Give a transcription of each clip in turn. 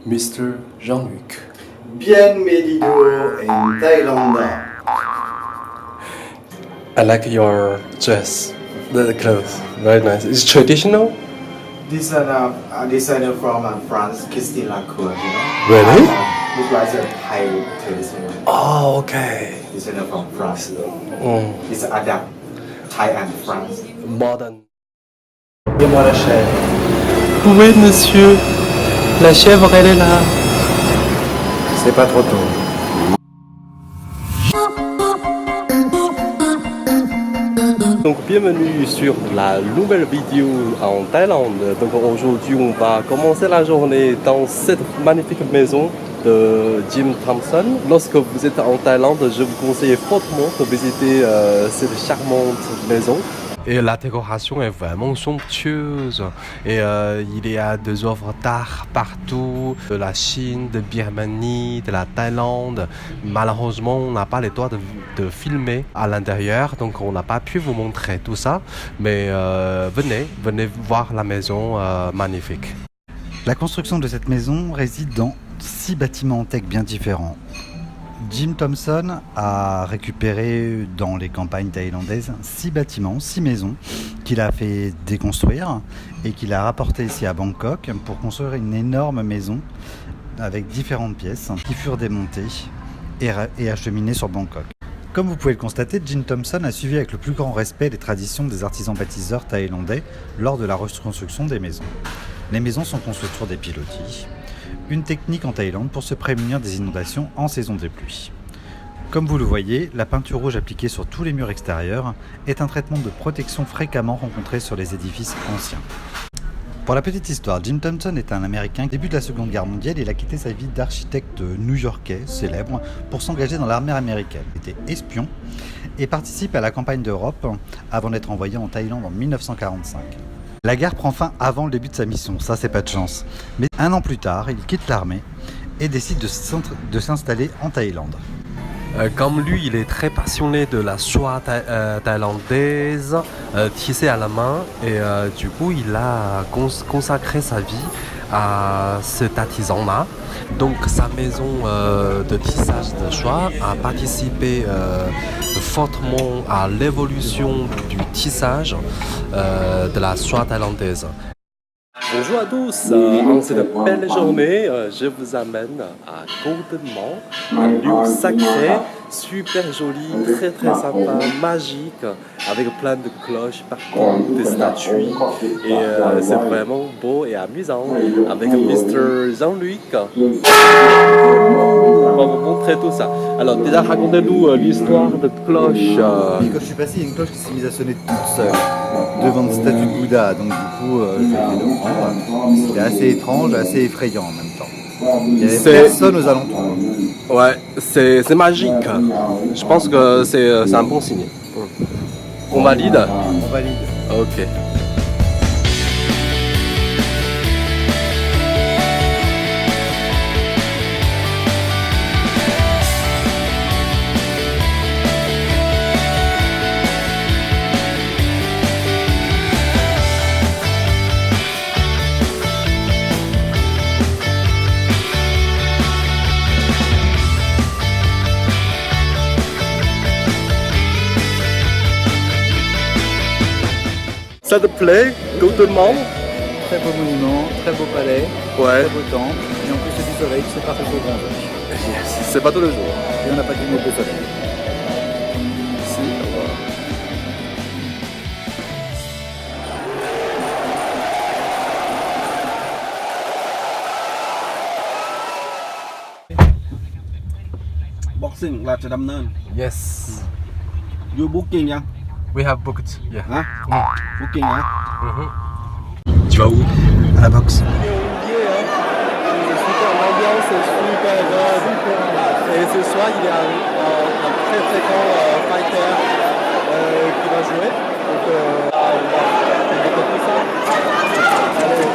Mr. Jean-Luc. Bienvenido in Thailand. I like your dress, the clothes, very nice. It's traditional? Designer from France, Christine Lacroix, you know. Really? Look like a Thai traditional Oh, okay. designer from France. Mm. It's adapt Thai and France. Modern. Dis-moi la chaîne. Oui, monsieur. La chèvre, elle est là. C'est pas trop tôt. Donc bienvenue sur la nouvelle vidéo en Thaïlande. Donc aujourd'hui on va commencer la journée dans cette magnifique maison de Jim Thompson. Lorsque vous êtes en Thaïlande, je vous conseille fortement de visiter cette charmante maison. Et la décoration est vraiment somptueuse. Et il y a des œuvres d'art partout, de la Chine, de Birmanie, de la Thaïlande. Malheureusement, on n'a pas le droit de filmer à l'intérieur, donc on n'a pas pu vous montrer tout ça. Mais venez voir la maison magnifique. La construction de cette maison réside dans 6 bâtiments en teck bien différents. Jim Thompson a récupéré dans les campagnes thaïlandaises 6 bâtiments, 6 maisons qu'il a fait déconstruire et qu'il a rapporté ici à Bangkok pour construire une énorme maison avec différentes pièces qui furent démontées et acheminées sur Bangkok. Comme vous pouvez le constater, Jim Thompson a suivi avec le plus grand respect les traditions des artisans bâtisseurs thaïlandais lors de la reconstruction des maisons. Les maisons sont construites sur des pilotis, une technique en Thaïlande pour se prémunir des inondations en saison des pluies. Comme vous le voyez, la peinture rouge appliquée sur tous les murs extérieurs est un traitement de protection fréquemment rencontré sur les édifices anciens. Pour la petite histoire, Jim Thompson est un Américain. Au début de la Seconde Guerre mondiale, il a quitté sa vie d'architecte new-yorkais célèbre pour s'engager dans l'armée américaine. Il était espion et participe à la campagne d'Europe avant d'être envoyé en Thaïlande en 1945. La guerre prend fin avant le début de sa mission, ça c'est pas de chance. Mais un an plus tard, il quitte l'armée et décide de s'installer en Thaïlande. Comme lui, il est très passionné de la soie thaïlandaise tissée à la main et du coup, il a consacré sa vie à cet artisan-là. Donc, sa maison de tissage de soie a participé fortement à l'évolution du tissage de la soie thaïlandaise. Bonjour à tous, en cette belle journée, je vous amène à Golden Mall, un lieu sacré, super joli, très sympa, magique, avec plein de cloches partout, des statues, et c'est vraiment beau et amusant, avec Mr. Jean-Luc. On va vous montrer tout ça. Alors déjà, racontez-nous l'histoire de cloche. Et quand je suis passé, il y a une cloche qui s'est mise à sonner toute seule devant une statue de Bouddha, donc du coup, je vais le prendre. C'était assez étrange, assez effrayant en même temps. Il n'y avait personne aux alentours. Ouais, c'est magique. Je pense que c'est un bon signe. On valide? On valide. Ok. Ça te plaît, Golden Mall? Très beau monument, très beau palais, Ouais. très beau temple, et en plus c'est du soleil, c'est parfait pour bronzer. Yes. C'est pas tous les jours. Et on n'a pas de lunettes de soleil. Si, voilà. Boxing ราชดำเนิน Yes. you booking ยัง We have booked. Yeah. ฮะ booking นะ Tu vas où? À la boxe. L'ambiance est super et ce soir il y a un très grand fighter qui va jouer. Donc on va écouter ça. Allez.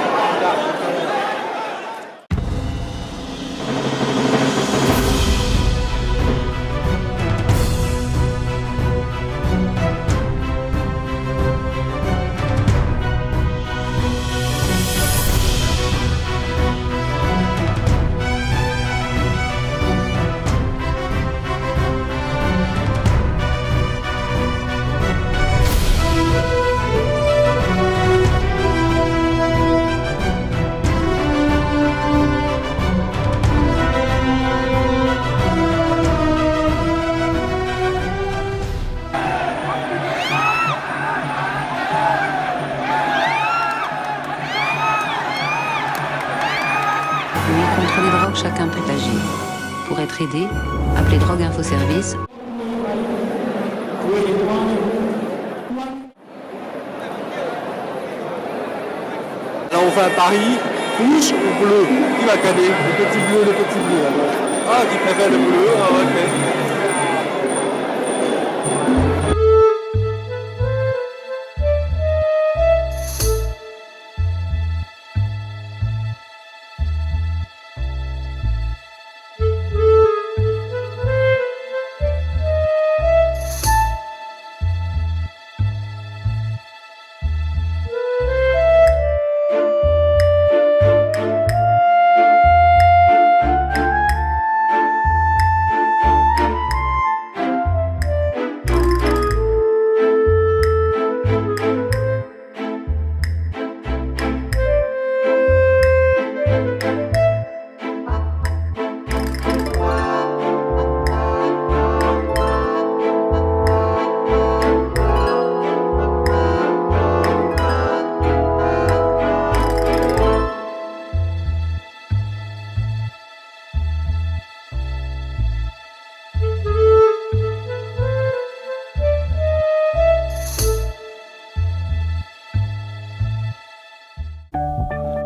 Oui, contre les drogues, chacun peut agir. Pour être aidé, appelez Drogue Info Service. Là, on fait un pari. Rouge ou bleu? Qui va gagner? Le petit bleu, le petit bleu. Alors. Ah, tu préfères le bleu? Ah, ok.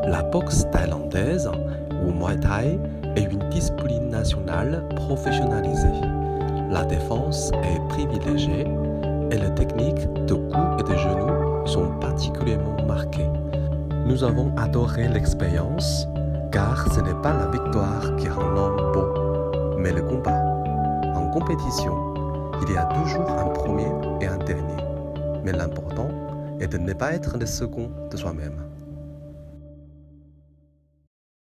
La boxe thaïlandaise, ou Muay Thai, est une discipline nationale professionnalisée. La défense est privilégiée et les techniques de coups et de genoux sont particulièrement marquées. Nous avons adoré l'expérience, car ce n'est pas la victoire qui rend l'homme beau, mais le combat. En compétition, il y a toujours un premier et un dernier, mais l'important est de ne pas être le second de soi-même.